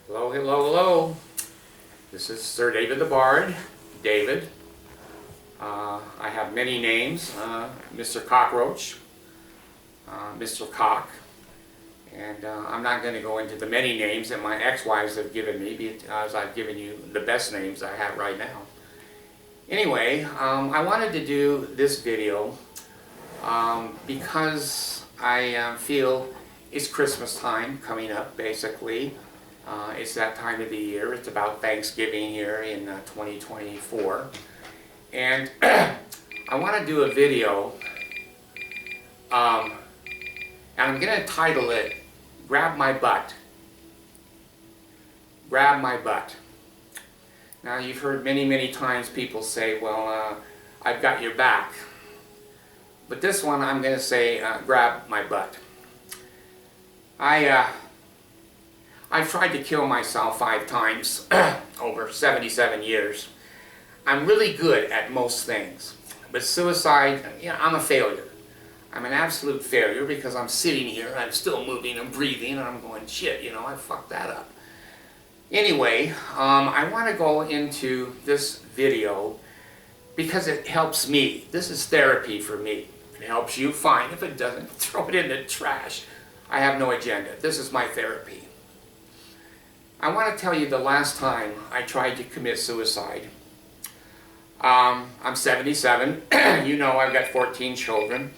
Hello, hello, hello. This is Sir David the Bard, David. I have many names, Mr. Cockroach, Mr. Cock, and I'm not going to go into the many names that my ex-wives have given me because I've given you the best names I have right now. Anyway, I wanted to do this video because I feel it's Christmas time coming up, basically. It's that time of the year. It's about Thanksgiving here in 2024. And I want to do a video, and I'm going to title it, Grab My Butt. Grab My Butt. Now, you've heard many, many times people say, well, I've got your back. But this one, I'm going to say, grab my butt. I've tried to kill myself 5 times over 77 years. I'm really good at most things. But suicide, I'm a failure. I'm an absolute failure because I'm sitting here, I'm still moving, I'm breathing, and I'm going, shit, I fucked that up. Anyway, I want to go into this video because it helps me. This is therapy for me. If it helps you, fine. If it doesn't, throw it in the trash. I have no agenda. This is my therapy. I want to tell you the last time I tried to commit suicide. I'm 77. You know I've got 14 children.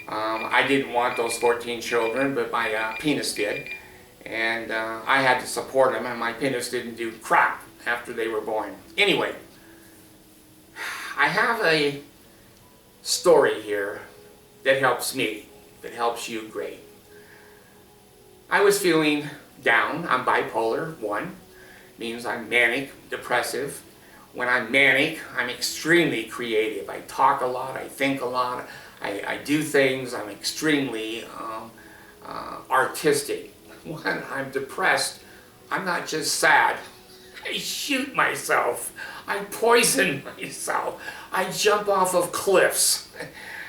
I didn't want those 14 children, but my penis did. And I had to support them, and my penis didn't do crap after they were born. Anyway, I have a story here that helps me, that helps you great. I was feeling down. I'm bipolar 1, means I'm manic, depressive. When I'm manic, I'm extremely creative. I talk a lot, I think a lot, I do things, I'm extremely artistic. When I'm depressed, I'm not just sad. I shoot myself. I poison myself. I jump off of cliffs.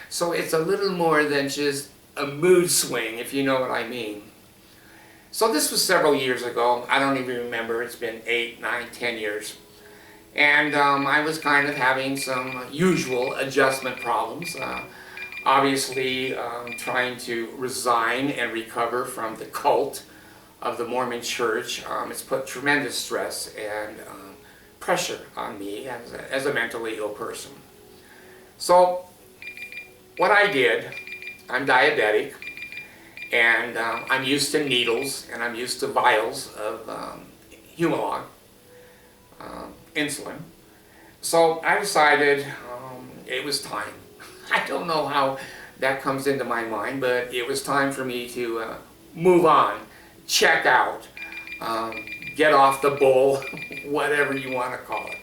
So it's a little more than just a mood swing, if you know what I mean. So this was several years ago. I don't even remember. It's been 8, 9, 10 years. And I was kind of having some usual adjustment problems. Obviously, trying to resign and recover from the cult of the Mormon church. It's put tremendous stress and pressure on me as a mentally ill person. So what I did, I'm diabetic, and I'm used to needles, and I'm used to vials of Humalog, insulin. So I decided it was time. I don't know how that comes into my mind, but it was time for me to move on, check out, get off the bull, whatever you want to call it.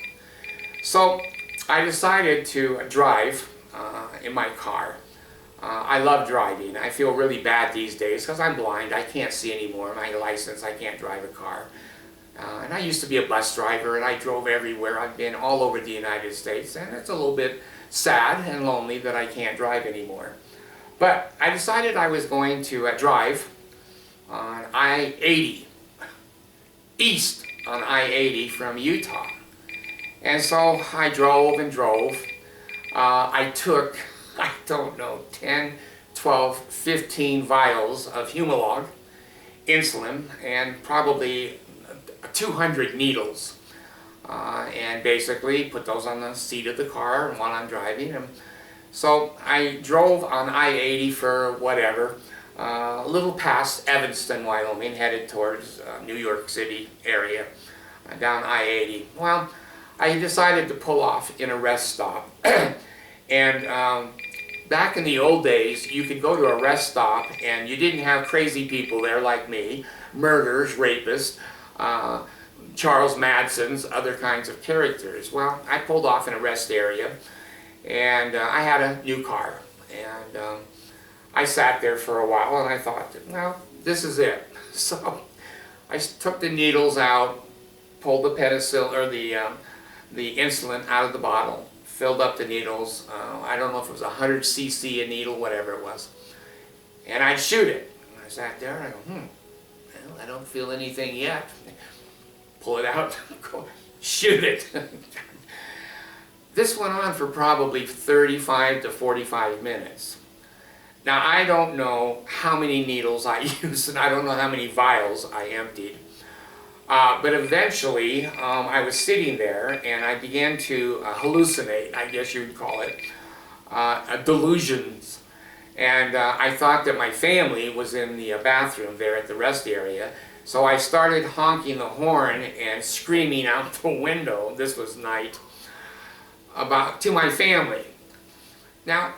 So I decided to drive in my car. I love driving. I feel really bad these days because I'm blind. I can't see anymore. My license, I can't drive a car. And I used to be a bus driver, and I drove everywhere. I've been all over the United States, and it's a little bit sad and lonely that I can't drive anymore. But I decided I was going to drive on I-80, east on I-80 from Utah. And so I drove and drove. I took, I don't know, 10, 12, 15 vials of Humalog, insulin, and probably 200 needles. And basically put those on the seat of the car while I'm driving. And so I drove on I-80 for whatever, a little past Evanston, Wyoming, headed towards New York City area, down I-80. Well, I decided to pull off in a rest stop. And back in the old days, you could go to a rest stop and you didn't have crazy people there like me, murderers, rapists, Charles Madson's, other kinds of characters. Well, I pulled off in a rest area, and I had a new car, and I sat there for a while, and I thought, well, this is it. So I took the needles out, pulled the penicillin or the insulin out of the bottle, filled up the needles. I don't know if it was 100 cc a needle, whatever it was, and I'd shoot it. I sat there and I go, well, I don't feel anything yet. pull it out, go shoot it. This went on for probably 35 to 45 minutes. Now, I don't know how many needles I used, and I don't know how many vials I emptied. But eventually, I was sitting there, and I began to hallucinate, I guess you would call it, delusions. And I thought that my family was in the bathroom there at the rest area. So I started honking the horn and screaming out the window, this was night, to my family. Now,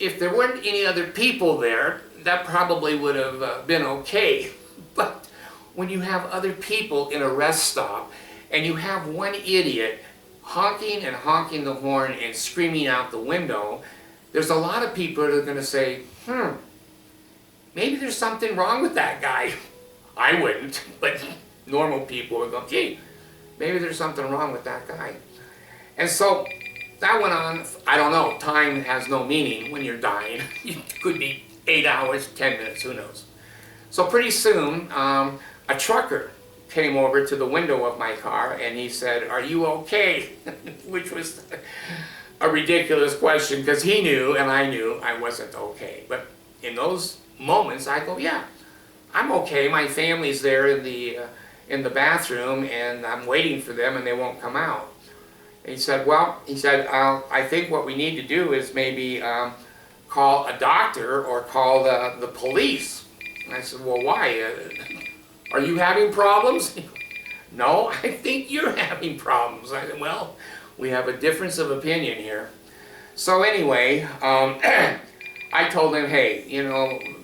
if there weren't any other people there, that probably would have been okay. But when you have other people in a rest stop, and you have one idiot honking and honking the horn and screaming out the window, there's a lot of people that are going to say, maybe there's something wrong with that guy. I wouldn't, but normal people would go, gee, maybe there's something wrong with that guy. And so that went on, I don't know, time has no meaning when you're dying. It could be 8 hours, 10 minutes, who knows. So pretty soon, a trucker came over to the window of my car and he said, "Are you okay?" Which was a ridiculous question because he knew and I knew I wasn't okay. But in those moments I go, yeah, I'm okay. My family's there in the bathroom and I'm waiting for them and they won't come out. And he said, well, I think what we need to do is maybe call a doctor or call the police. And I said, well, why? Are you having problems? No, I think you're having problems. I said, well, we have a difference of opinion here. So anyway, I told him, hey,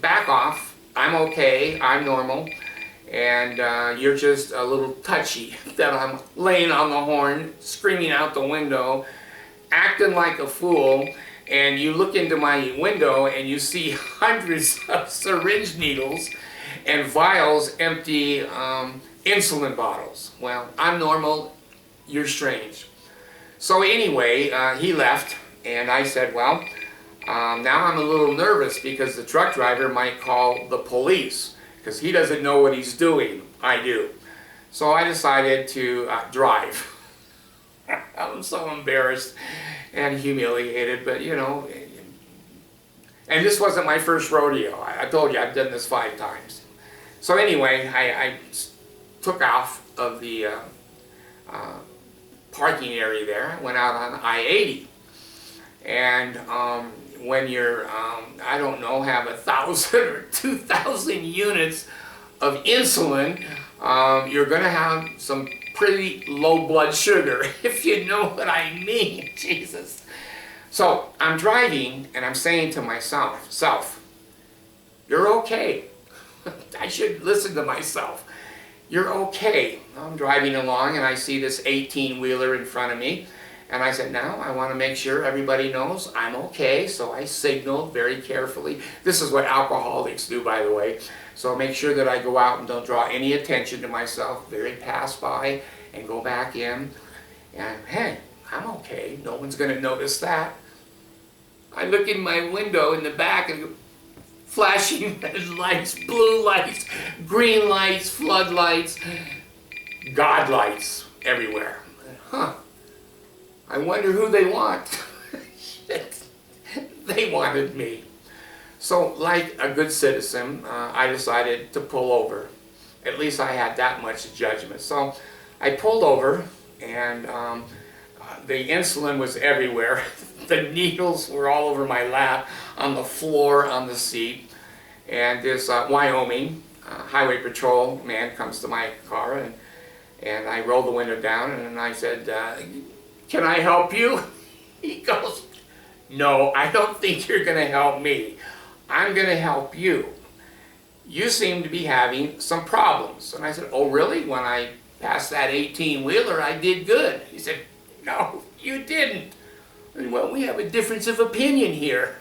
back off. I'm okay. I'm normal. And you're just a little touchy that I'm laying on the horn, screaming out the window, acting like a fool, and you look into my window and you see hundreds of syringe needles and vials, empty insulin bottles. Well, I'm normal, you're strange. So anyway, he left, and I said, well, now I'm a little nervous because the truck driver might call the police because he doesn't know what he's doing. I do. So I decided to drive. I'm so embarrassed and humiliated, but and this wasn't my first rodeo. I told you I've done this 5 times. So anyway, I took off of the parking area there, went out on I-80. And when you're, I don't know, have 1,000 or 2,000 units of insulin, you're going to have some pretty low blood sugar, if you know what I mean, Jesus. So I'm driving and I'm saying to myself, you're okay. I should listen to myself. You're okay. I'm driving along and I see this 18-wheeler in front of me. And I said, now I want to make sure everybody knows I'm okay. So I signaled very carefully. This is what alcoholics do, by the way. So make sure that I go out and don't draw any attention to myself. Very pass by and go back in. And hey, I'm okay. No one's going to notice that. I look in my window in the back and flashing red lights, blue lights, green lights, floodlights, God lights everywhere. Huh. I wonder who they want. They wanted me. So, like a good citizen, I decided to pull over. At least I had that much judgment. So, I pulled over, and the insulin was everywhere. The needles were all over my lap, on the floor, on the seat. And this Wyoming highway patrol man comes to my car, and I roll the window down, and I said, can I help you? He goes, no, I don't think you're going to help me. I'm going to help you. You seem to be having some problems. And I said, oh, really? When I passed that 18-wheeler, I did good. He said, no, you didn't. And, well, we have a difference of opinion here.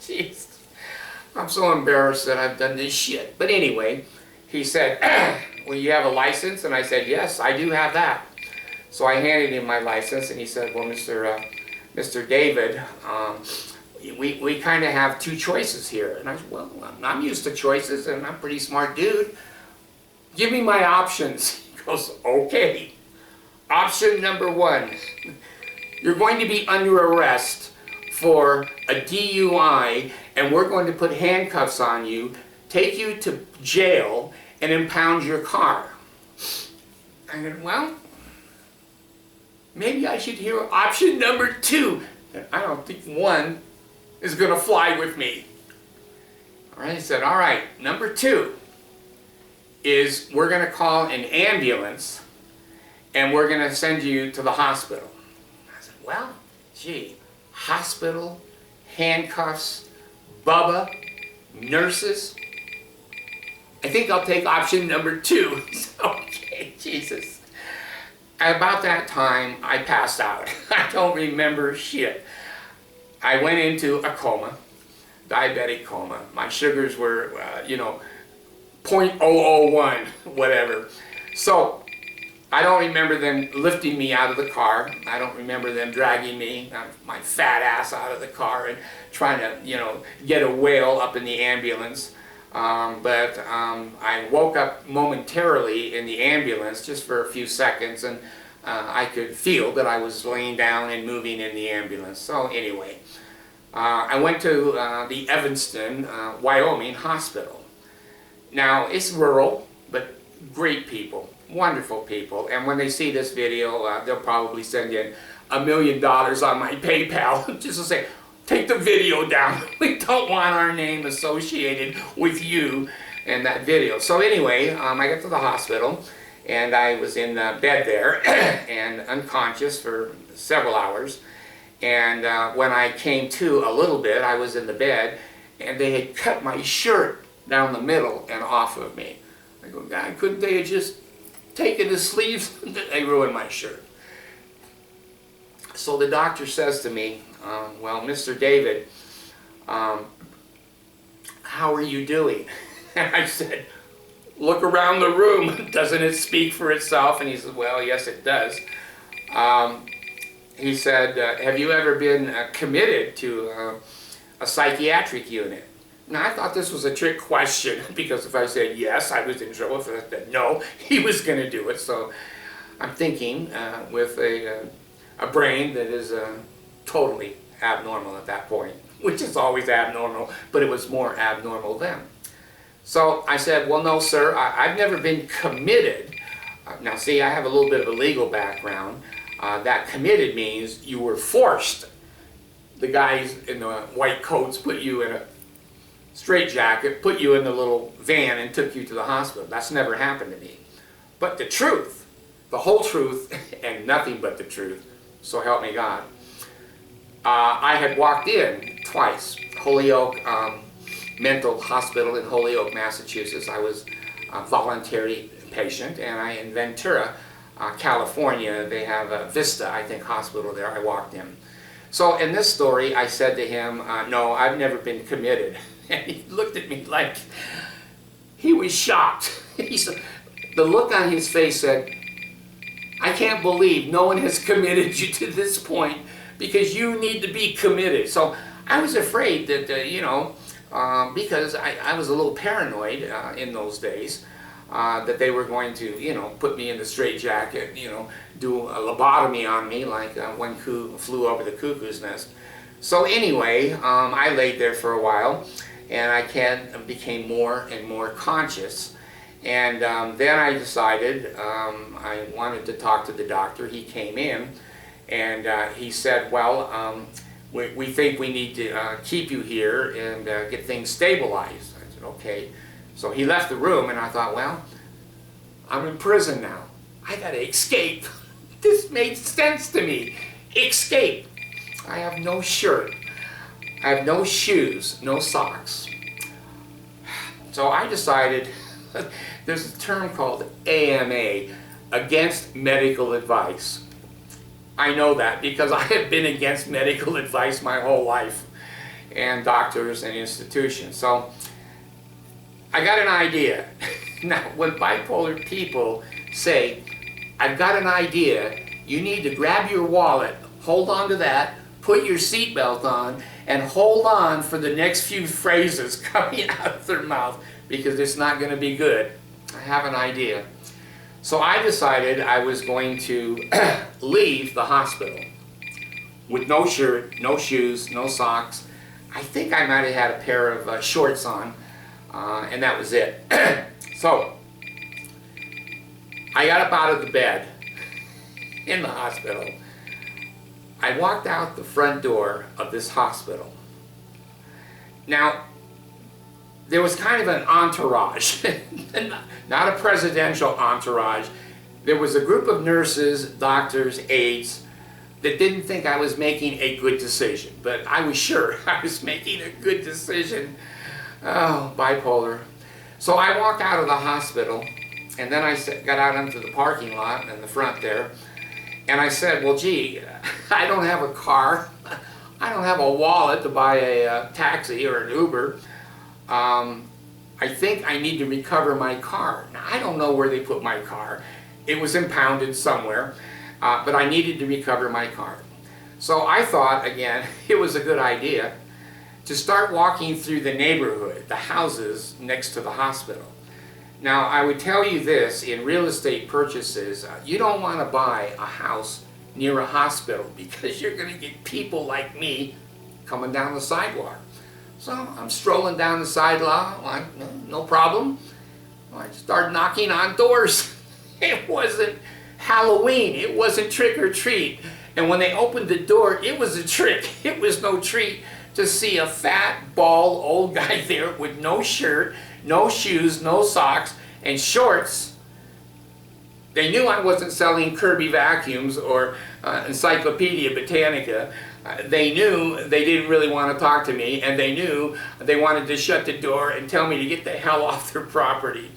Jeez. I'm so embarrassed that I've done this shit. But anyway, he said, well, you have a license? And I said, yes, I do have that. So I handed him my license, and he said, well, Mr. David, we kind of have 2 choices here. And I said, well, I'm used to choices, and I'm a pretty smart dude. Give me my options. He goes, okay. Option number one, you're going to be under arrest for a DUI, and we're going to put handcuffs on you, take you to jail, and impound your car. I said, well, maybe I should hear option number two. I don't think one is going to fly with me. All right, I said, all right, number two is we're going to call an ambulance and we're going to send you to the hospital. I said, well, gee, hospital, handcuffs, Bubba, nurses. I think I'll take option number two. Okay, Jesus. About that time, I passed out. I don't remember shit. I went into a coma, diabetic coma. My sugars were, 0.001, whatever. So, I don't remember them lifting me out of the car. I don't remember them dragging me, my fat ass, out of the car and trying to, get a whale up in the ambulance. But I woke up momentarily in the ambulance just for a few seconds, and I could feel that I was laying down and moving in the ambulance. So anyway, I went to the Evanston, Wyoming hospital. Now, it's rural, but great people, wonderful people. And when they see this video, they'll probably send in $1 million on my PayPal just to say, take the video down. We don't want our name associated with you in that video. So anyway, I got to the hospital, and I was in bed there and unconscious for several hours. And when I came to a little bit, I was in the bed, and they had cut my shirt down the middle and off of me. I go, God, couldn't they have just taken the sleeves? They ruined my shirt. So the doctor says to me, well, Mr. David, how are you doing? And I said, look around the room. Doesn't it speak for itself? And he said, well, yes, it does. He said, have you ever been committed to a psychiatric unit? Now, I thought this was a trick question, because if I said yes, I was in trouble. If I said no, he was going to do it. So I'm thinking with a brain that is totally abnormal at that point, which is always abnormal, but it was more abnormal then. So I said, well, no, sir, I've never been committed. Now, see, I have a little bit of a legal background. That committed means you were forced. The guys in the white coats put you in a straitjacket, put you in the little van and took you to the hospital. That's never happened to me. But the truth, the whole truth, and nothing but the truth, so help me God. I had walked in twice, Holyoke Mental Hospital in Holyoke, Massachusetts. I was a voluntary patient, and in Ventura, California, they have a Vista, I think, hospital there. I walked in. So in this story, I said to him, no, I've never been committed. And he looked at me like he was shocked. He said, the look on his face said, I can't believe no one has committed you to this point, because you need to be committed. So I was afraid that, because I was a little paranoid in those days, that they were going to, put me in the straitjacket, do a lobotomy on me like one flew over the cuckoo's nest. So anyway, I laid there for a while, and I became more and more conscious. And then I decided I wanted to talk to the doctor. He came in, and he said, well, we think we need to keep you here and get things stabilized. I said, okay. So he left the room, and I thought, well, I'm in prison now. I gotta escape. This made sense to me. Escape. I have no shirt. I have no shoes, no socks. So I decided, there's a term called AMA, against medical advice. I know that because I have been against medical advice my whole life, and doctors and institutions. So I got an idea. Now, when bipolar people say, I've got an idea, you need to grab your wallet, hold on to that, put your seatbelt on, and hold on for the next few phrases coming out of their mouth, because it's not going to be good. I have an idea. So I decided I was going to leave the hospital with no shirt, no shoes, no socks. I think I might have had a pair of shorts on, and that was it. So I got up out of the bed in the hospital. I walked out the front door of this hospital. Now, there was kind of an entourage, not a presidential entourage. There was a group of nurses, doctors, aides that didn't think I was making a good decision, but I was sure I was making a good decision. Oh, bipolar. So I walked out of the hospital, and then I got out into the parking lot in the front there, and I said, well, gee, I don't have a car. I don't have a wallet to buy a taxi or an Uber. I think I need to recover my car. Now, I don't know where they put my car. It was impounded somewhere, but I needed to recover my car. So I thought, again, it was a good idea to start walking through the neighborhood, the houses next to the hospital. Now, I would tell you this, in real estate purchases, you don't want to buy a house near a hospital because you're going to get people like me coming down the sidewalk. So I'm strolling down the sidewalk, like, no problem. I start knocking on doors. It wasn't Halloween, it wasn't trick or treat. And when they opened the door, it was a trick. It was no treat to see a fat, bald, old guy there with no shirt, no shoes, no socks, and shorts. They knew I wasn't selling Kirby vacuums or Encyclopedia Britannica. They knew they didn't really want to talk to me, and they knew they wanted to shut the door and tell me to get the hell off their property.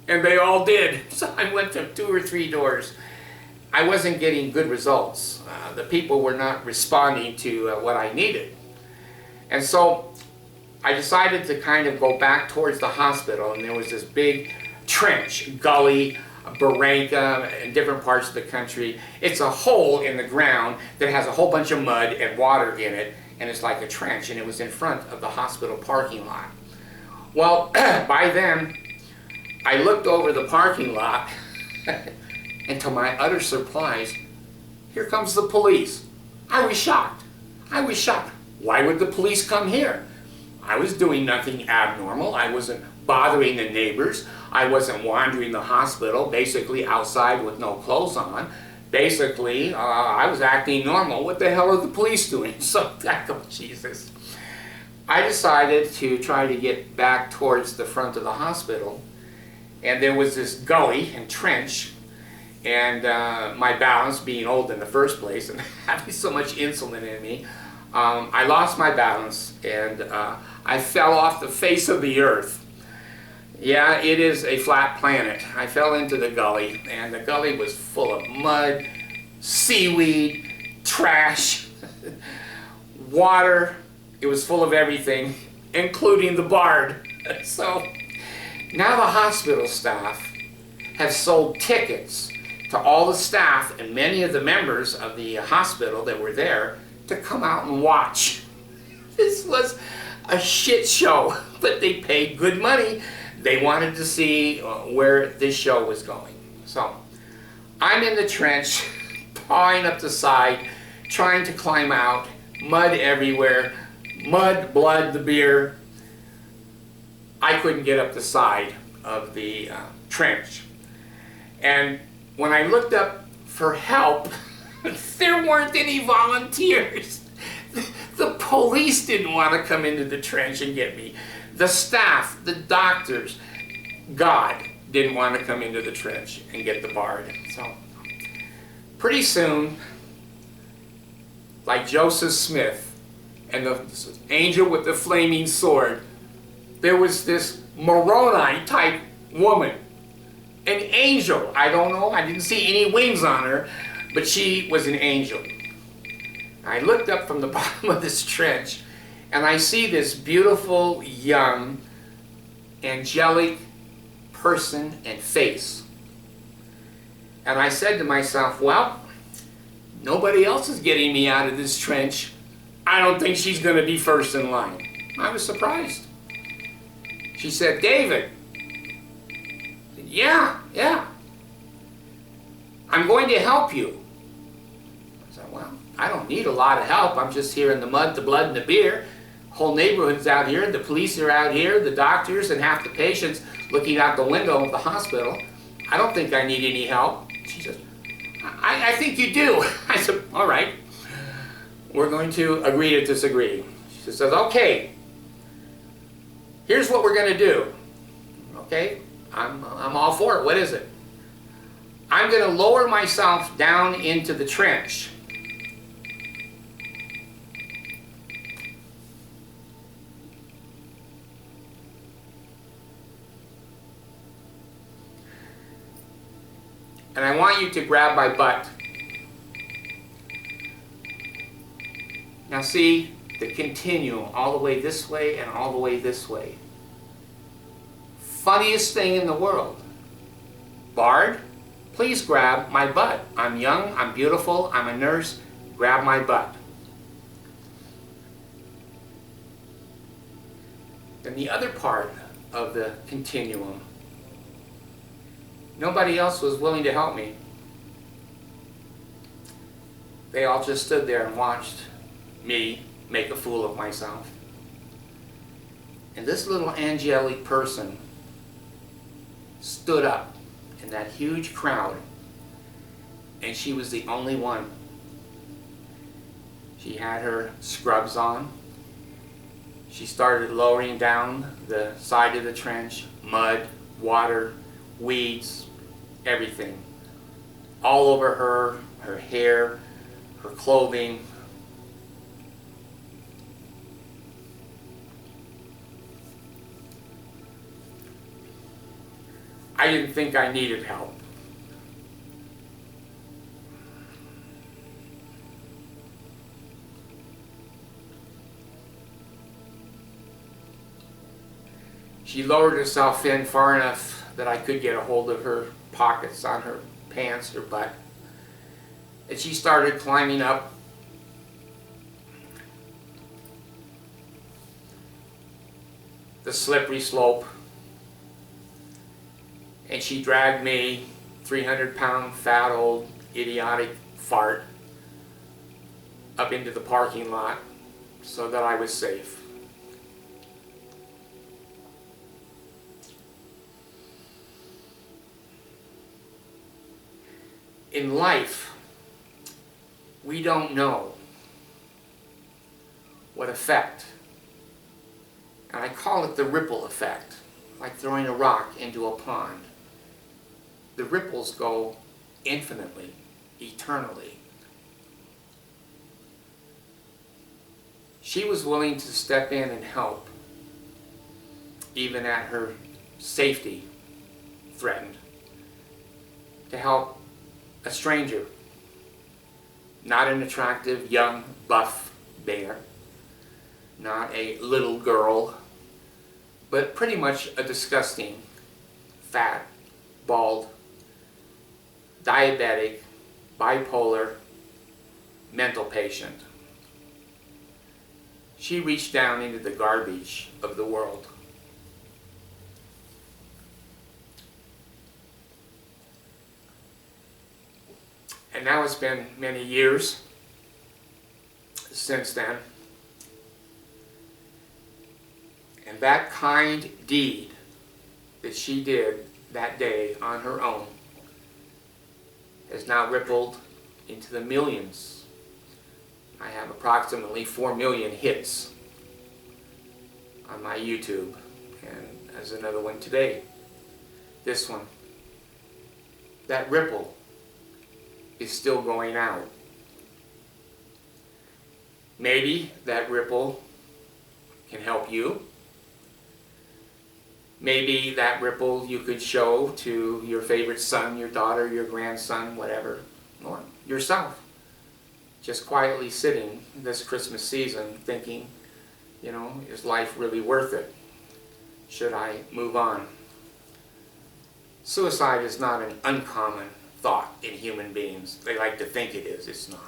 And they all did. So I went to 2 or 3 doors. I wasn't getting good results. The people were not responding to what I needed. And so I decided to kind of go back towards the hospital, and there was this big trench, gully, barranca in different parts of the country. It's a hole in the ground that has a whole bunch of mud and water in it, and it's like a trench, and it was in front of the hospital parking lot. Well, by then, I looked over the parking lot, and to my utter surprise, here comes the police. I was shocked. I was shocked. Why would the police come here? I was doing nothing abnormal. I wasn't bothering the neighbors. I wasn't wandering the hospital, basically outside with no clothes on. Basically, I was acting normal. What the hell are the police doing? So, oh, Jesus. I decided to try to get back towards the front of the hospital, and there was this gully and trench, and my balance, being old in the first place and having so much insulin in me, I lost my balance, and I fell off the face of the earth. Yeah, it is a flat planet. I fell into the gully, and the gully was full of mud, seaweed, trash, water. It was full of everything, including the bard. So now the hospital staff have sold tickets to all the staff and many of the members of the hospital that were there to come out and watch. This was a shit show, but they paid good money. They wanted to see where this show was going. So I'm in the trench, pawing up the side, trying to climb out, mud everywhere, mud, blood, the beer. I couldn't get up the side of the trench. And when I looked up for help, there weren't any volunteers. The police didn't want to come into the trench and get me. The staff, the doctors, God didn't want to come into the trench and get the bard. So pretty soon, like Joseph Smith and the angel with the flaming sword, there was this Moroni type woman, an angel. I don't know, I didn't see any wings on her, but she was an angel. I looked up from the bottom of this trench, and I see this beautiful, young, angelic person and face. And I said to myself, well, nobody else is getting me out of this trench. I don't think she's going to be first in line. I was surprised. She said, David. I said, yeah. I'm going to help you. I said, well, I don't need a lot of help. I'm just here in the mud, the blood, and the beer. Whole neighborhood's out here. The police are out here. The doctors and half the patients looking out the window of the hospital. I don't think I need any help. She says, I think you do. I said, all right. We're going to agree to disagree. She says, okay. Here's what we're going to do. Okay? I'm all for it. What is it? I'm going to lower myself down into the trench. And I want you to grab my butt. Now see the continuum all the way this way and all the way this way. Funniest thing in the world. Bard, please grab my butt. I'm young, I'm beautiful, I'm a nurse. Grab my butt. Then the other part of the continuum. Nobody else was willing to help me. They all just stood there and watched me make a fool of myself. And this little angelic person stood up in that huge crowd, and she was the only one. She had her scrubs on. She started lowering down the side of the trench, mud, water, weeds, everything. All over her, her hair, her clothing. I didn't think I needed help. She lowered herself in far enough that I could get a hold of her pockets on her pants, her butt. And she started climbing up. The slippery slope. And she dragged me, 300-pound, fat, old, idiotic fart, up into the parking lot so that I was safe. In life, we don't know what effect, and I call it the ripple effect, like throwing a rock into a pond. The ripples go infinitely, eternally. She was willing to step in and help, even at her safety threatened, to help a stranger, not an attractive, young, buff bear, not a little girl, but pretty much a disgusting, fat, bald, diabetic, bipolar, mental patient. She reached down into the garbage of the world. And now it's been many years since then. And that kind deed that she did that day on her own has now rippled into the millions. I have approximately 4 million hits on my YouTube, and there's another one today. This one. That ripple is still going out. Maybe that ripple can help you. Maybe that ripple you could show to your favorite son, your daughter, your grandson, whatever, or yourself. Just quietly sitting this Christmas season thinking, you know, is life really worth it? Should I move on? Suicide is not an uncommon thought in human beings. They like to think it is. It's not.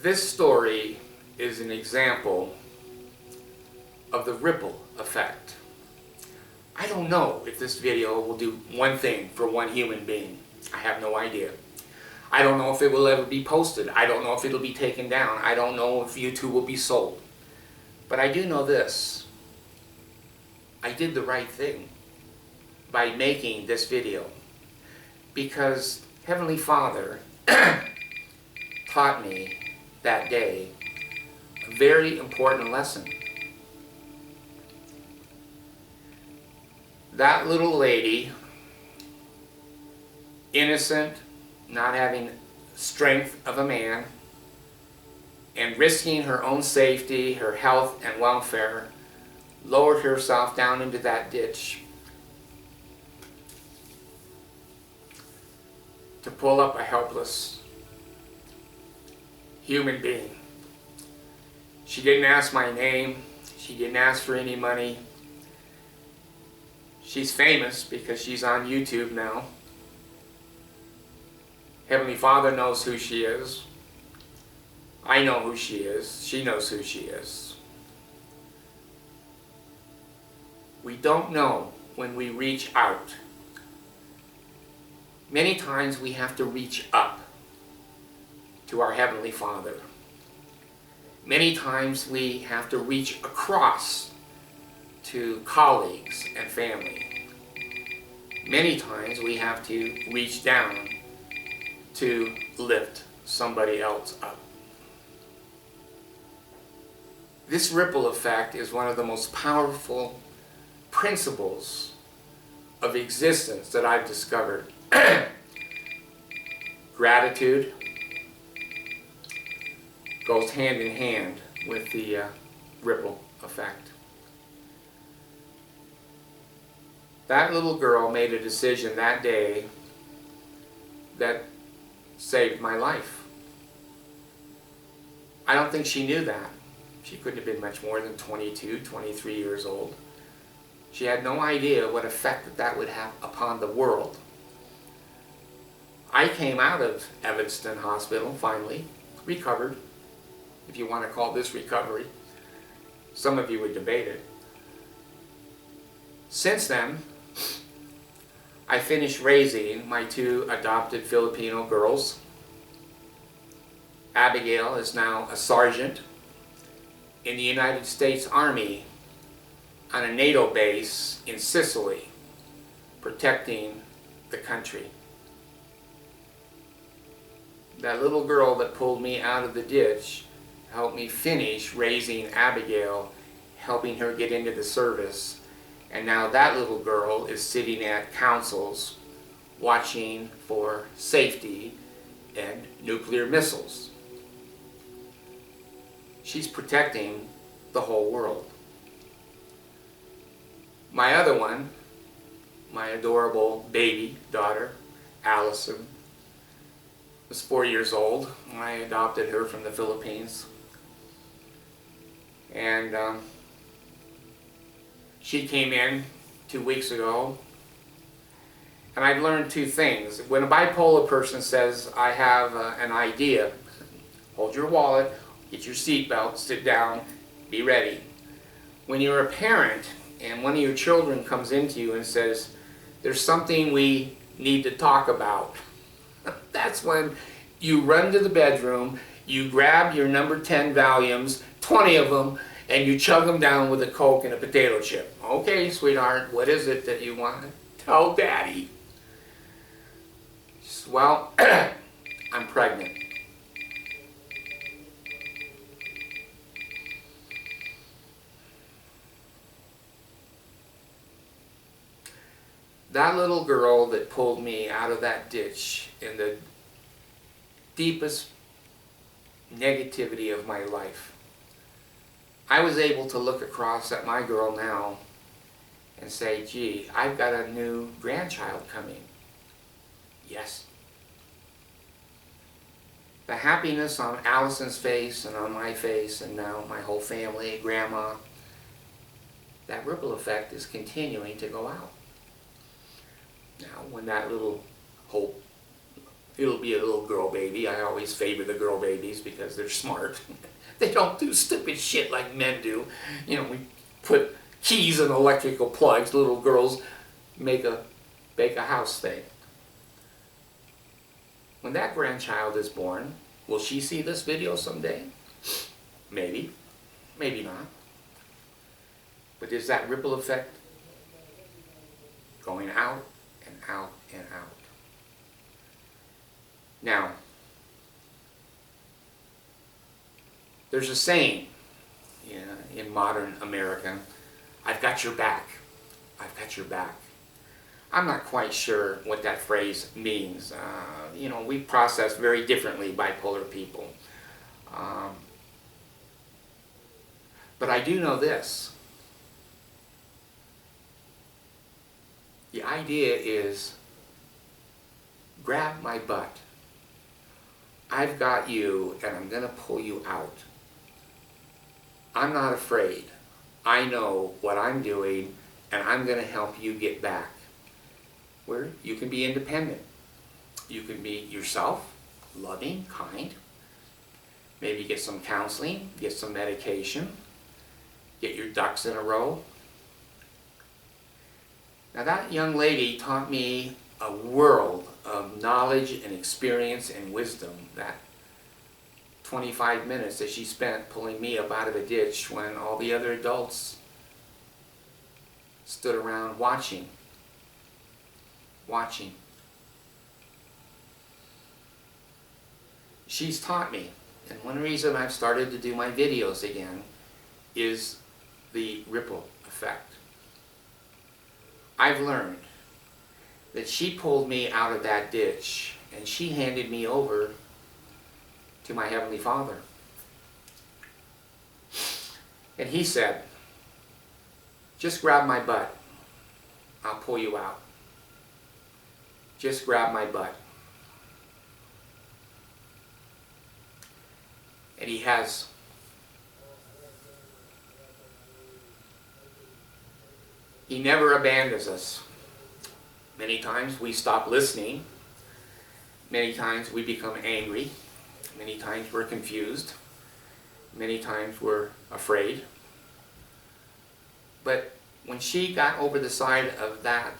This story is an example of the ripple effect. don't know if this video will do one thing for one human being. I have no idea. I don't know if it will ever be posted. I don't know if it'll be taken down. I don't know if YouTube will be sold. But I do know this. I did the right thing by making this video, because Heavenly Father taught me that day a very important lesson. That little lady, innocent, not having strength of a man, and risking her own safety, her health and welfare, lowered herself down into that ditch to pull up a helpless human being. She didn't ask my name. She didn't ask for any money. She's famous because she's on YouTube now. Heavenly Father knows who she is. I know who she is. She knows who she is. We don't know when we reach out. Many times we have to reach up to our Heavenly Father. Many times we have to reach across to colleagues and family. Many times we have to reach down to lift somebody else up. This ripple effect is one of the most powerful principles of existence that I've discovered. Gratitude goes hand in hand with the ripple effect. That little girl made a decision that day that saved my life. I don't think she knew that. She couldn't have been much more than 22, 23 years old. She had no idea what effect that would have upon the world. I came out of Evanston Hospital, finally, recovered, if you want to call this recovery. Some of you would debate it. Since then, I finished raising my 2 adopted Filipino girls. Abigail is now a sergeant in the United States Army on a NATO base in Sicily, protecting the country. That little girl that pulled me out of the ditch helped me finish raising Abigail, helping her get into the service. And now that little girl is sitting at councils watching for safety and nuclear missiles. She's protecting the whole world. My other one, my adorable baby daughter, Allison, was 4 years old when I adopted her from the Philippines. And she came in 2 weeks ago, and I've learned 2 things. When a bipolar person says, I have an idea, hold your wallet, get your seatbelt, sit down, be ready. When you're a parent and one of your children comes into you and says, there's something we need to talk about, that's when you run to the bedroom, you grab your number 10 Valiums, 20 of them, and you chug them down with a Coke and a potato chip. Okay, sweetheart, what is it that you want to tell Daddy? She says, well, I'm pregnant. That little girl that pulled me out of that ditch in the deepest negativity of my life, I was able to look across at my girl now and say, gee, I've got a new grandchild coming. Yes. The happiness on Allison's face and on my face and now my whole family, Grandma, that ripple effect is continuing to go out. Now, when that little hope, it'll be a little girl baby. I always favor the girl babies because they're smart. They don't do stupid shit like men do. You know, we put keys and electrical plugs. Little girls make a bake a house thing. When that grandchild is born, will she see this video someday? Maybe, maybe not. But is that ripple effect going out and out and out? Now, there's a saying in modern America, I've got your back. I've got your back. I'm not quite sure what that phrase means. We process very differently bipolar people. But I do know this. The idea is, grab my butt. I've got you and I'm going to pull you out. I'm not afraid. I know what I'm doing and I'm going to help you get back. Where you can be independent. You can be yourself, loving, kind. Maybe get some counseling, get some medication, get your ducks in a row. Now that young lady taught me a world of knowledge and experience and wisdom. That 25 minutes that she spent pulling me up out of a ditch when all the other adults stood around watching. She's taught me, and one reason I've started to do my videos again is the ripple effect. I've learned that she pulled me out of that ditch and she handed me over to my Heavenly Father. And He said, just grab my butt, I'll pull you out. Just grab my butt. And He has. He never abandons us. Many times we stop listening. Many times we become angry. Many times we're confused. Many times we're afraid. But when she got over the side of that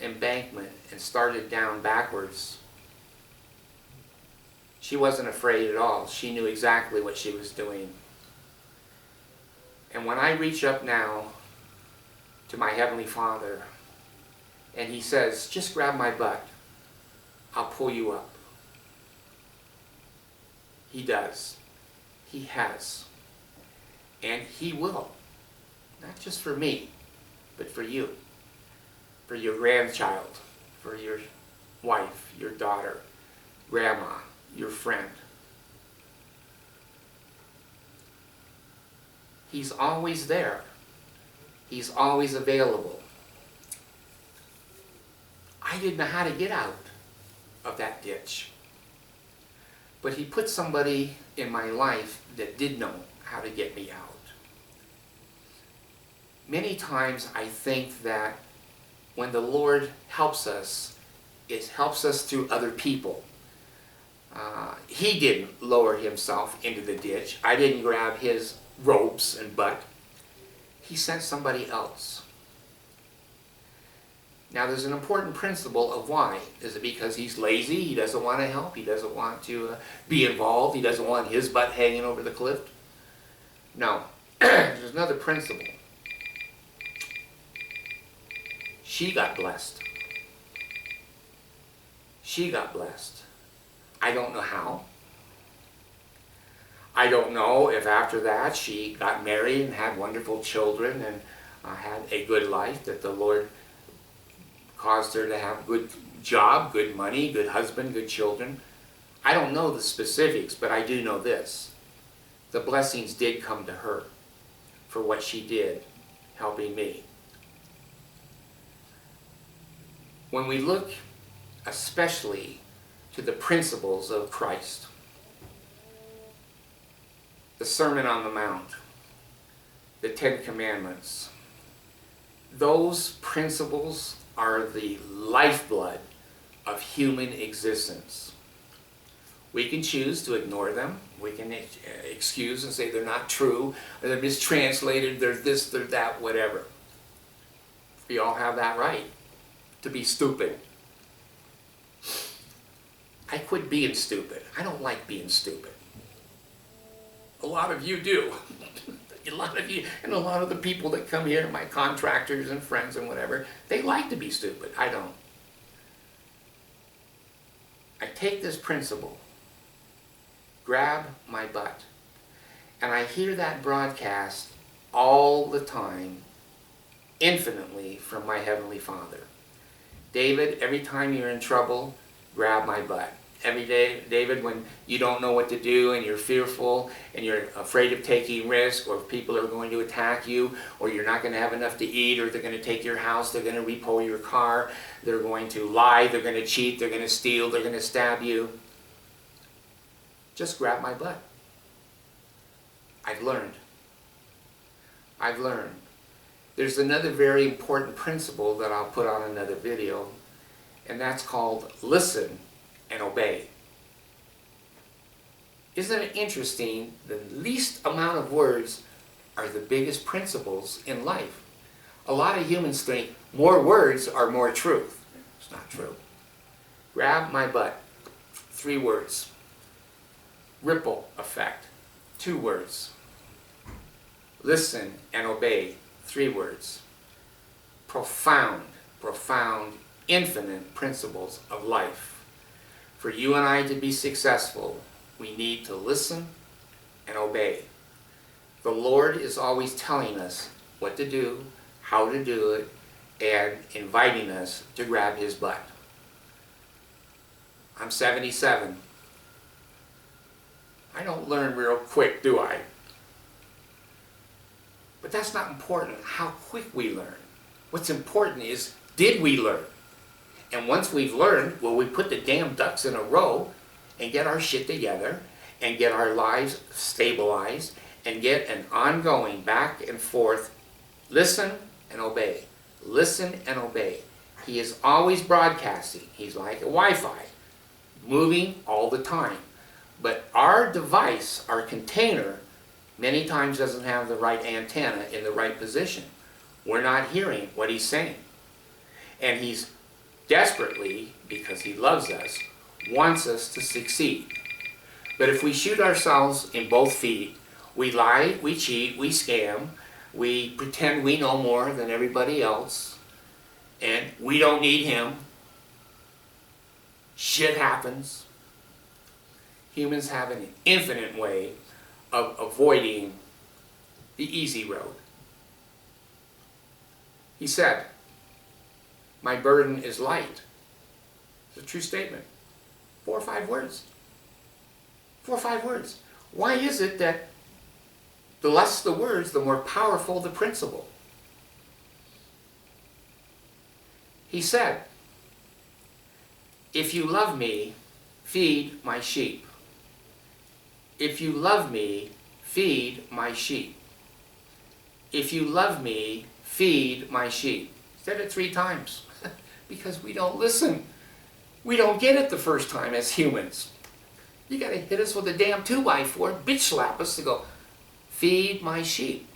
embankment and started down backwards, she wasn't afraid at all. She knew exactly what she was doing. And when I reach up now to my Heavenly Father, and He says, just grab my butt, I'll pull you up. He does. He has. And He will. Not just for me, but for you. For your grandchild, for your wife, your daughter, grandma, your friend. He's always there. He's always available. I didn't know how to get out of that ditch. But He put somebody in my life that did know how to get me out. Many times I think that when the Lord helps us, it helps us through other people. He didn't lower Himself into the ditch. I didn't grab His ropes and butt. He sent somebody else. Now there's an important principle of why. Is it because He's lazy? He doesn't want to help? He doesn't want to be involved? He doesn't want his butt hanging over the cliff? No. There's another principle. She got blessed. She got blessed. I don't know how. I don't know if after that she got married and had wonderful children and had a good life, that the Lord caused her to have a good job, good money, good husband, good children. I don't know the specifics, but I do know this. The blessings did come to her for what she did, helping me. When we look especially to the principles of Christ, the Sermon on the Mount, the Ten Commandments, those principles are the lifeblood of human existence. We can choose to ignore them. We can excuse and say they're not true, or they're mistranslated, they're this, they're that, whatever. We all have that right to be stupid. I quit being stupid. I don't like being stupid. A lot of you do. A lot of you, and a lot of the people that come here, my contractors and friends and whatever, they like to be stupid. I don't. I take this principle, grab my butt, and I hear that broadcast all the time, infinitely from my Heavenly Father. David, every time you're in trouble, grab my butt. Every day, David, when you don't know what to do and you're fearful and you're afraid of taking risk, or people are going to attack you, or you're not going to have enough to eat, or they're going to take your house, they're going to repo your car, they're going to lie, they're going to cheat, they're going to steal, they're going to stab you, just grab my butt. I've learned. I've learned. There's another very important principle that I'll put on another video, and that's called listen and obey. Isn't it interesting? The least amount of words are the biggest principles in life. A lot of humans think more words are more truth. It's not true. Grab my butt. 3 words. Ripple effect. 2 words. Listen and obey. 3 words. Profound, profound, infinite principles of life. For you and I to be successful, we need to listen and obey. The Lord is always telling us what to do, how to do it, and inviting us to grab His butt. I'm 77. I don't learn real quick, do I? But that's not important, how quick we learn. What's important is, did we learn? And once we've learned, will we put the damn ducks in a row and get our shit together and get our lives stabilized and get an ongoing back and forth, listen and obey. Listen and obey. He is always broadcasting. He's like a Wi-Fi, moving all the time. But our device, our container, many times doesn't have the right antenna in the right position. We're not hearing what He's saying. And He's desperately, because He loves us, wants us to succeed. But if we shoot ourselves in both feet, we lie, we cheat, we scam, we pretend we know more than everybody else, and we don't need Him, shit happens. Humans have an infinite way of avoiding the easy road. He said, my burden is light. It's a true statement. 4 or 5 words. 4 or 5 words. Why is it that the less the words, the more powerful the principle? He said, if you love me, feed my sheep. If you love me, feed my sheep. If you love me, feed my sheep. He said it 3 times. Because we don't listen. We don't get it the first time as humans. You got to hit us with a damn 2x4, bitch slap us to go, feed my sheep.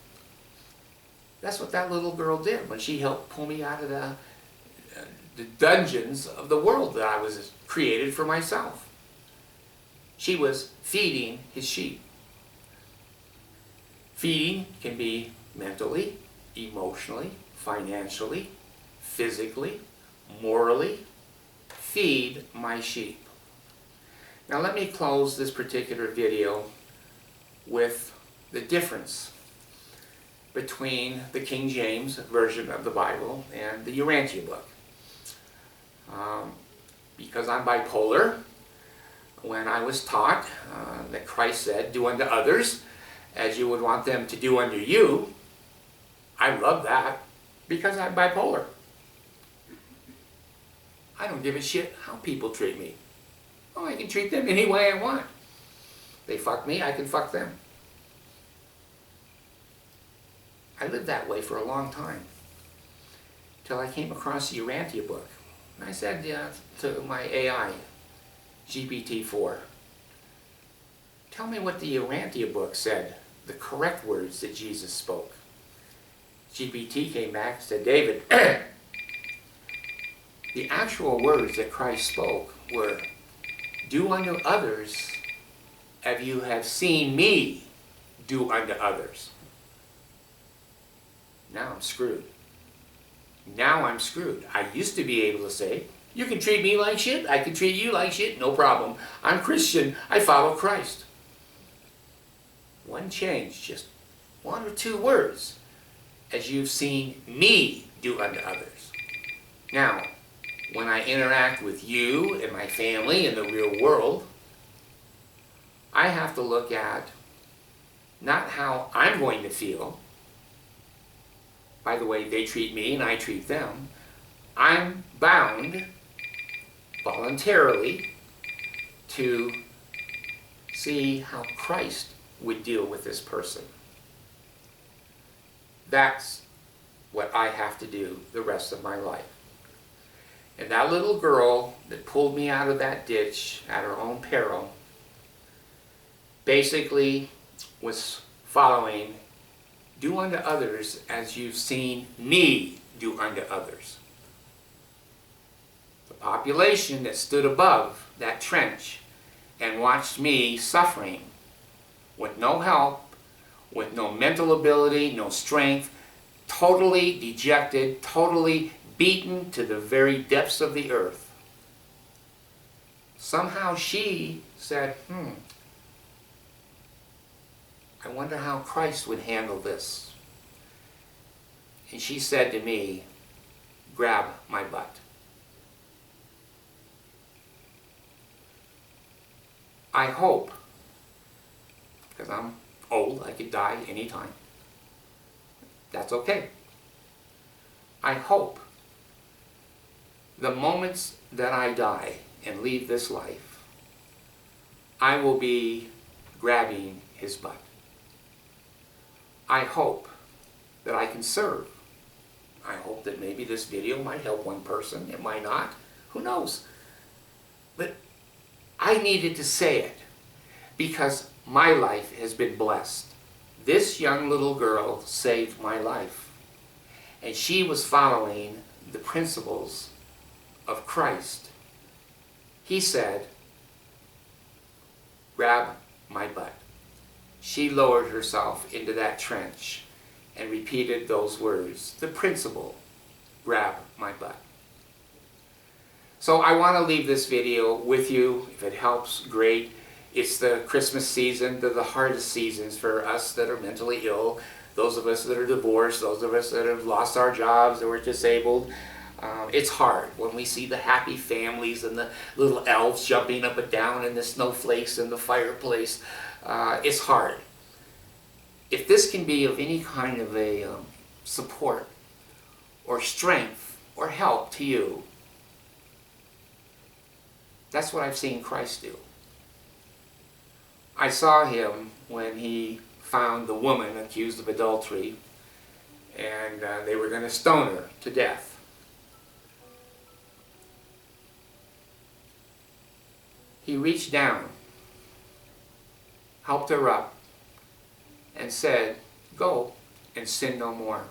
That's what that little girl did when she helped pull me out of the dungeons of the world that I was created for myself. She was feeding His sheep. Feeding can be mentally, emotionally, financially, physically, morally. Feed my sheep. Now let me close this particular video with the difference between the King James Version of the Bible and the Urantia book. Because I'm bipolar, when I was taught that Christ said, do unto others as you would want them to do unto you, I love that because I'm bipolar. I don't give a shit how people treat me. Oh, I can treat them any way I want. They fuck me, I can fuck them. I lived that way for a long time, till I came across the Urantia book. And I said to my AI, GPT-4, tell me what the Urantia book said, the correct words that Jesus spoke. GPT came back and said, David, the actual words that Christ spoke were, do unto others as you have seen me do unto others. Now I'm screwed. Now I'm screwed. I used to be able to say, you can treat me like shit, I can treat you like shit, no problem. I'm Christian, I follow Christ. One change, just one or two words, as you've seen me do unto others. Now, when I interact with you and my family in the real world, I have to look at not how I'm going to feel, by the way they treat me and I treat them. I'm bound voluntarily to see how Christ would deal with this person. That's what I have to do the rest of my life. And that little girl that pulled me out of that ditch at her own peril basically was following, do unto others as you've seen me do unto others. The population that stood above that trench and watched me suffering with no help, with no mental ability, no strength, totally dejected, totally beaten to the very depths of the earth. Somehow she said, I wonder how Christ would handle this. And she said to me, grab my butt. I hope, because I'm old, I could die anytime. That's okay. I hope the moments that I die and leave this life, I will be grabbing his butt. I hope that I can serve. I hope that maybe this video might help one person. It might not. Who knows? But I needed to say it because my life has been blessed. This young little girl saved my life. And she was following the principles of Christ. He said, grab my butt. She lowered herself into that trench and repeated those words, the principle, grab my butt. So I want to leave this video with you. If it helps, great. It's the Christmas season. They're the hardest seasons for us that are mentally ill, those of us that are divorced, those of us that have lost our jobs, that were disabled. It's hard when we see the happy families and the little elves jumping up and down and the snowflakes in the fireplace. It's hard. If this can be of any kind of a support or strength or help to you, that's what I've seen Christ do. I saw him when he found the woman accused of adultery, and they were going to stone her to death. He reached down, helped her up, and said, go and sin no more.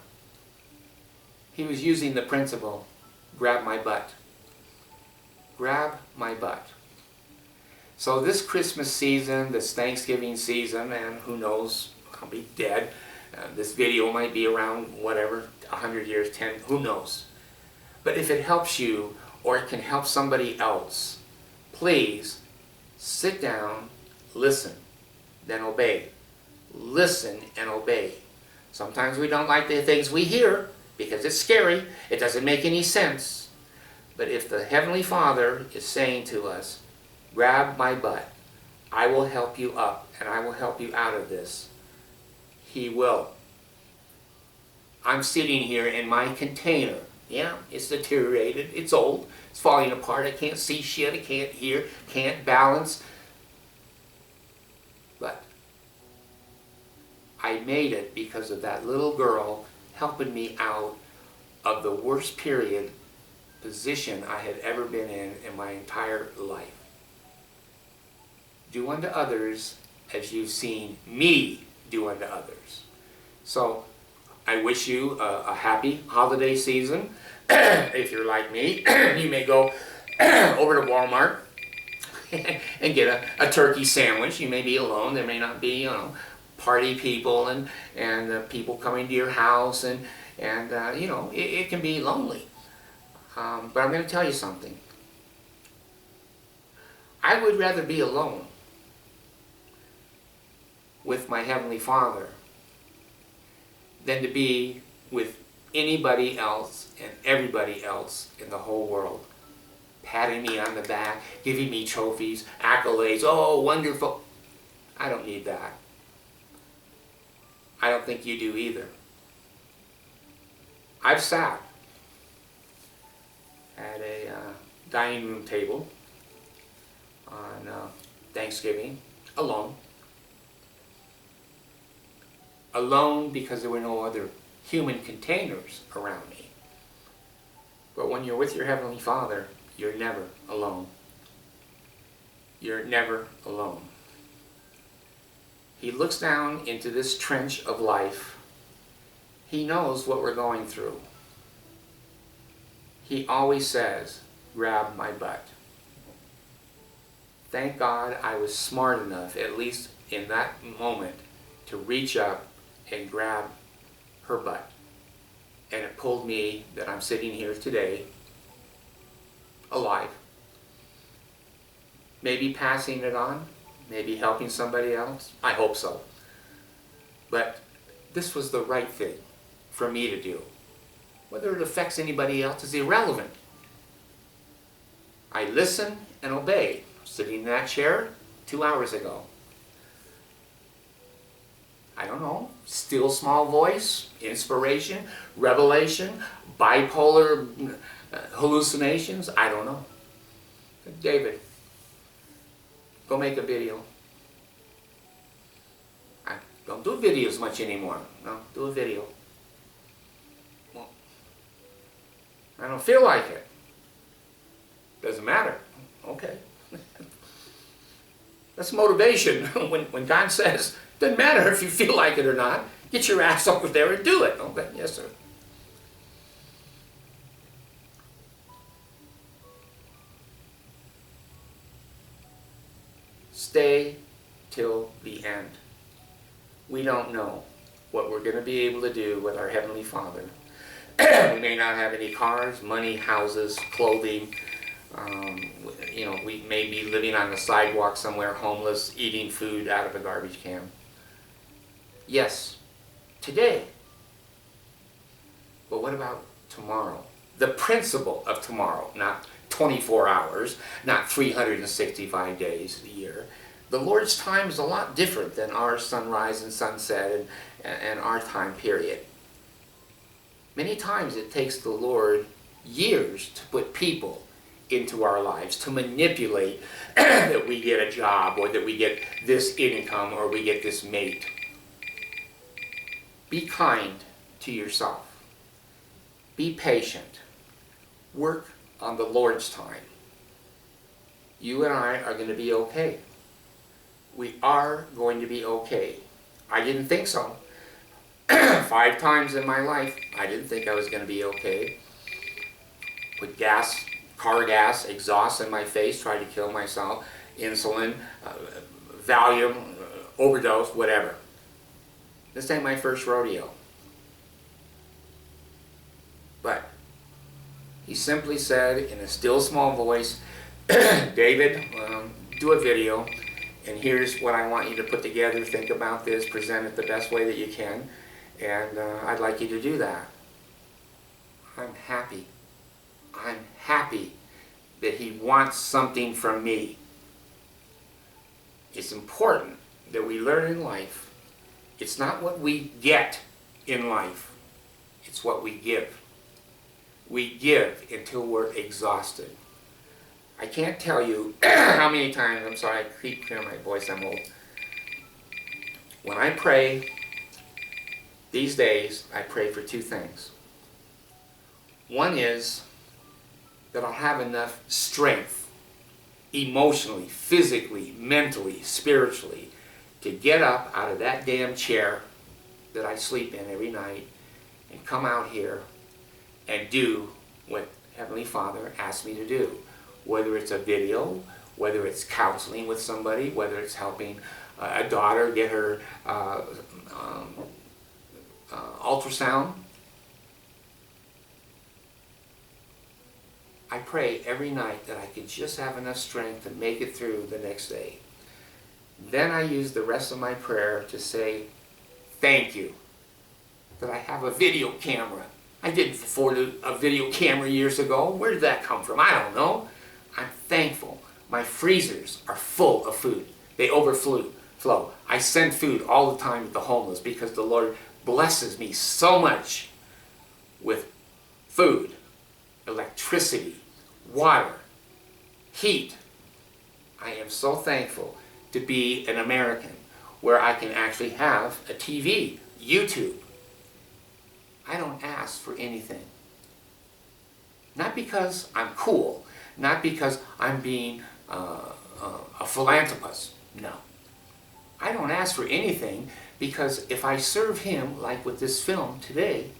He was using the principle, grab my butt. Grab my butt. So this Christmas season, this Thanksgiving season, and who knows, I'll be dead. This video might be around, whatever, 100 years, 10, who knows. But if it helps you, or it can help somebody else, please sit down, listen, then obey. Listen and obey. Sometimes we don't like the things we hear because it's scary. It doesn't make any sense. But if the Heavenly Father is saying to us, grab my butt, I will help you up and I will help you out of this, He will. I'm sitting here in my container. Yeah, it's deteriorated, it's old, it's falling apart, I can't see shit, I can't hear, can't balance. But I made it because of that little girl helping me out of the worst position I had ever been in my entire life. Do unto others as you've seen me do unto others. So I wish you a happy holiday season. If you're like me, you may go over to Walmart and get a turkey sandwich. You may be alone. There may not be, party people and people coming to your house, and it can be lonely. But I'm going to tell you something. I would rather be alone with my Heavenly Father than to be with anybody else and everybody else in the whole world, patting me on the back, giving me trophies, accolades, oh, wonderful. I don't need that. I don't think you do either. I've sat at a dining room table on Thanksgiving alone. Alone because there were no other human containers around me. But when you're with your Heavenly Father, you're never alone. You're never alone. He looks down into this trench of life. He knows what we're going through. He always says, grab my butt. Thank God I was smart enough, at least in that moment, to reach up and grab her butt. And it pulled me that I'm sitting here today, alive. Maybe passing it on, maybe helping somebody else. I hope so. But this was the right thing for me to do. Whether it affects anybody else is irrelevant. I listen and obey. Sitting in that chair 2 hours ago. I don't know, still small voice, inspiration, revelation, bipolar hallucinations, I don't know. David, go make a video. I don't do videos much anymore. No, do a video. Well, I don't feel like it. Doesn't matter. Okay. That's motivation. When God says, doesn't matter if you feel like it or not, get your ass over there and do it. Okay, yes, sir. Stay till the end. We don't know what we're going to be able to do with our Heavenly Father. We may not have any cars, money, houses, clothing. We may be living on the sidewalk somewhere, homeless, eating food out of a garbage can. Yes, today. But what about tomorrow? The principle of tomorrow, not 24 hours, not 365 days a year. The Lord's time is a lot different than our sunrise and sunset and our time period. Many times it takes the Lord years to put people into our lives, to manipulate that we get a job or that we get this income or we get this mate. Be kind to yourself. Be patient. Work on the Lord's time. You and I are going to be okay. We are going to be okay. I didn't think so. 5 times in my life, I didn't think I was going to be okay. Put car gas, exhaust in my face, tried to kill myself, insulin, Valium, overdose, whatever. This ain't my first rodeo. But he simply said in a still small voice, David, do a video, and here's what I want you to put together. Think about this, present it the best way that you can, and I'd like you to do that. I'm happy. I'm happy that he wants something from me. It's important that we learn in life, it's not what we get in life, it's what we give. We give until we're exhausted. I can't tell you how many times, I'm sorry, I keep hearing my voice, I'm old. When I pray, these days, I pray for 2 things. One is that I'll have enough strength, emotionally, physically, mentally, spiritually, to get up out of that damn chair that I sleep in every night and come out here and do what Heavenly Father asked me to do. Whether it's a video, whether it's counseling with somebody, whether it's helping a daughter get her ultrasound. I pray every night that I could just have enough strength to make it through the next day. Then I use the rest of my prayer to say, thank you that I have a video camera. I didn't afford a video camera years ago. Where did that come from? I don't know. I'm thankful. My freezers are full of food. They overflow. I send food all the time to the homeless because the Lord blesses me so much with food, electricity, water, heat. I am so thankful to be an American where I can actually have a TV, YouTube. I don't ask for anything. Not because I'm cool, not because I'm being a philanthropist. No. I don't ask for anything because if I serve Him, like with this film today,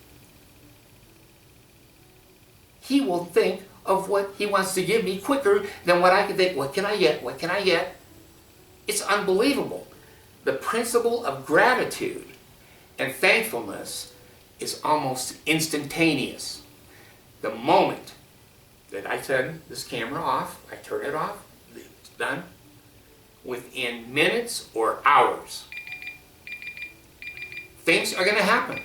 He will think of what He wants to give me quicker than what I can think. What can I get? What can I get? It's unbelievable. The principle of gratitude and thankfulness is almost instantaneous. The moment that I turn this camera off, I turn it off, it's done. Within minutes or hours, things are going to happen.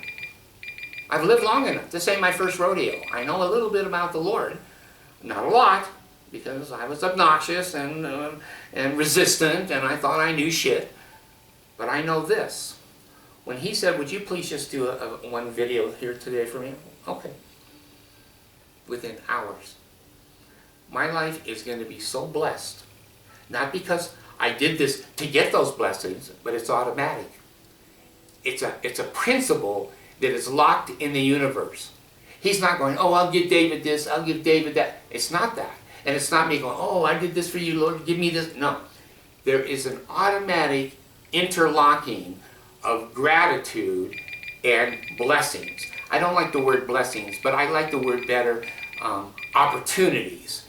I've lived long enough. This ain't my first rodeo. I know a little bit about the Lord. Not a lot, because I was obnoxious and resistant, and I thought I knew shit. But I know this. When He said, would you please just do one video here today for me? Okay. Within hours. My life is going to be so blessed. Not because I did this to get those blessings, but it's automatic. It's a principle that is locked in the universe. He's not going, oh, I'll give David this, I'll give David that. It's not that. And it's not me going, oh, I did this for you, Lord, give me this. No. There is an automatic interlocking of gratitude and blessings. I don't like the word blessings, but I like the word better, opportunities.